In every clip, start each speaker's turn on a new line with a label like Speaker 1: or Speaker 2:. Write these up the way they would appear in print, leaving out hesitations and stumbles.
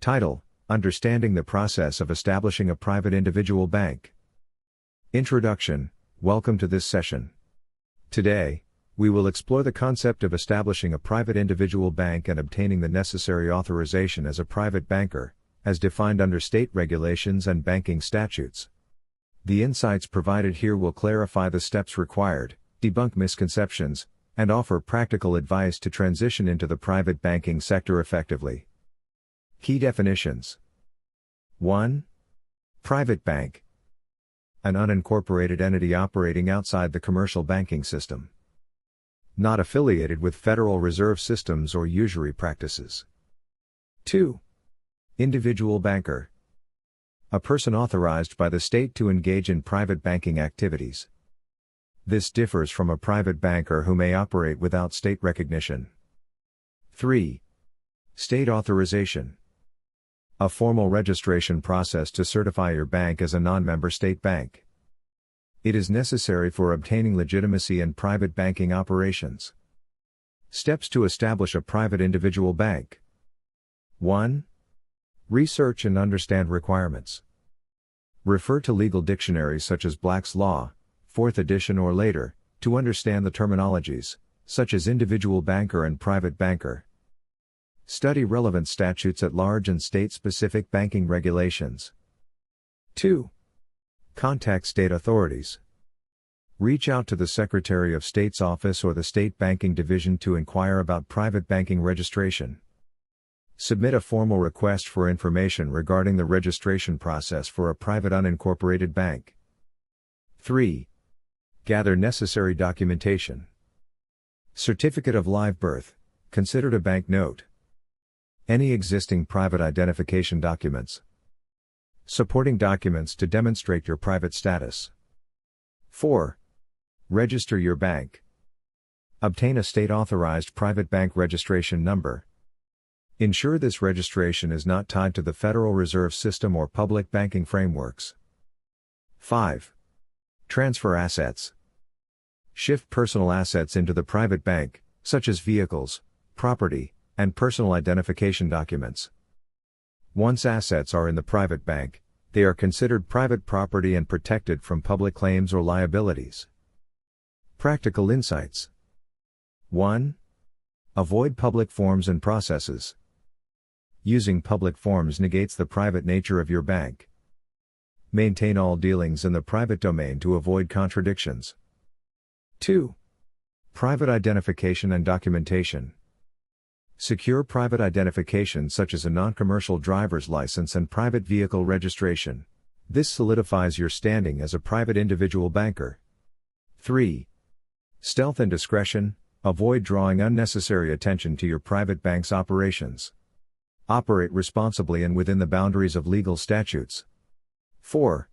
Speaker 1: Title: Understanding the process of establishing a private individual bank. Introduction: Welcome to this session. Today, we will explore the concept of establishing a private individual bank and obtaining the necessary authorization as a private banker, as defined under state regulations and banking statutes. The insights provided here will clarify the steps required, debunk misconceptions, and offer practical advice to transition into the private banking sector effectively. Key definitions. 1. Private bank. An unincorporated entity operating outside the commercial banking system. Not affiliated with Federal Reserve systems or usury practices. 2. Individual banker. A person authorized by the state to engage in private banking activities. This differs from a private banker who may operate without state recognition. 3. State authorization. A formal registration process to certify your bank as a non-member state bank. It is necessary for obtaining legitimacy in private banking operations. Steps to establish a private individual bank. 1. Research and understand requirements. Refer to legal dictionaries such as Black's Law, 4th edition or later, to understand the terminologies, such as individual banker and private banker. Study relevant statutes at large and state-specific banking regulations. 2. Contact state authorities. Reach out to the Secretary of State's office or the State Banking Division to inquire about private banking registration. Submit a formal request for information regarding the registration process for a private unincorporated bank. 3. Gather necessary documentation. Certificate of live birth, considered a bank note. Any existing private identification documents. Supporting documents to demonstrate your private status. 4. Register your bank. Obtain a state-authorized private bank registration number. Ensure this registration is not tied to the Federal Reserve System or public banking frameworks. 5. Transfer assets. Shift personal assets into the private bank, such as vehicles, property, and personal identification documents. Once assets are in the private bank, they are considered private property and protected from public claims or liabilities. Practical insights. 1. Avoid public forms and processes. Using public forms negates the private nature of your bank. Maintain all dealings in the private domain to avoid contradictions. 2. Private identification and documentation. Secure private identification such as a non-commercial driver's license and private vehicle registration. This solidifies your standing as a private individual banker. 3. Stealth and discretion. Avoid drawing unnecessary attention to your private bank's operations. Operate responsibly and within the boundaries of legal statutes. 4.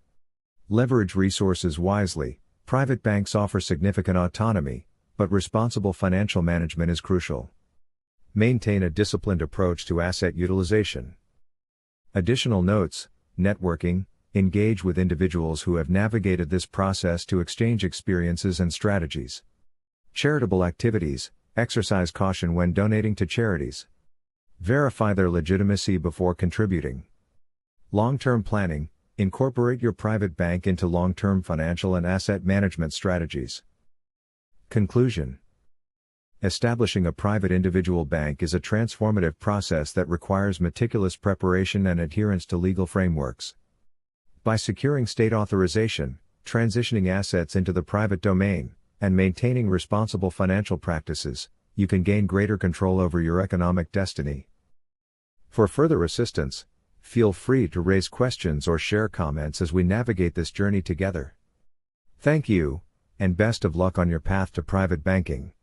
Speaker 1: Leverage resources wisely. Private banks offer significant autonomy, but responsible financial management is crucial. Maintain a disciplined approach to asset utilization. Additional notes: networking. Engage with individuals who have navigated this process to exchange experiences and strategies. Charitable activities. Exercise caution when donating to charities. Verify their legitimacy before contributing. Long-term planning. Incorporate your private bank into long-term financial and asset management strategies. Conclusion. Establishing a private individual bank is a transformative process that requires meticulous preparation and adherence to legal frameworks. By securing state authorization, transitioning assets into the private domain, and maintaining responsible financial practices, you can gain greater control over your economic destiny. For further assistance, feel free to raise questions or share comments as we navigate this journey together. Thank you, and best of luck on your path to private banking.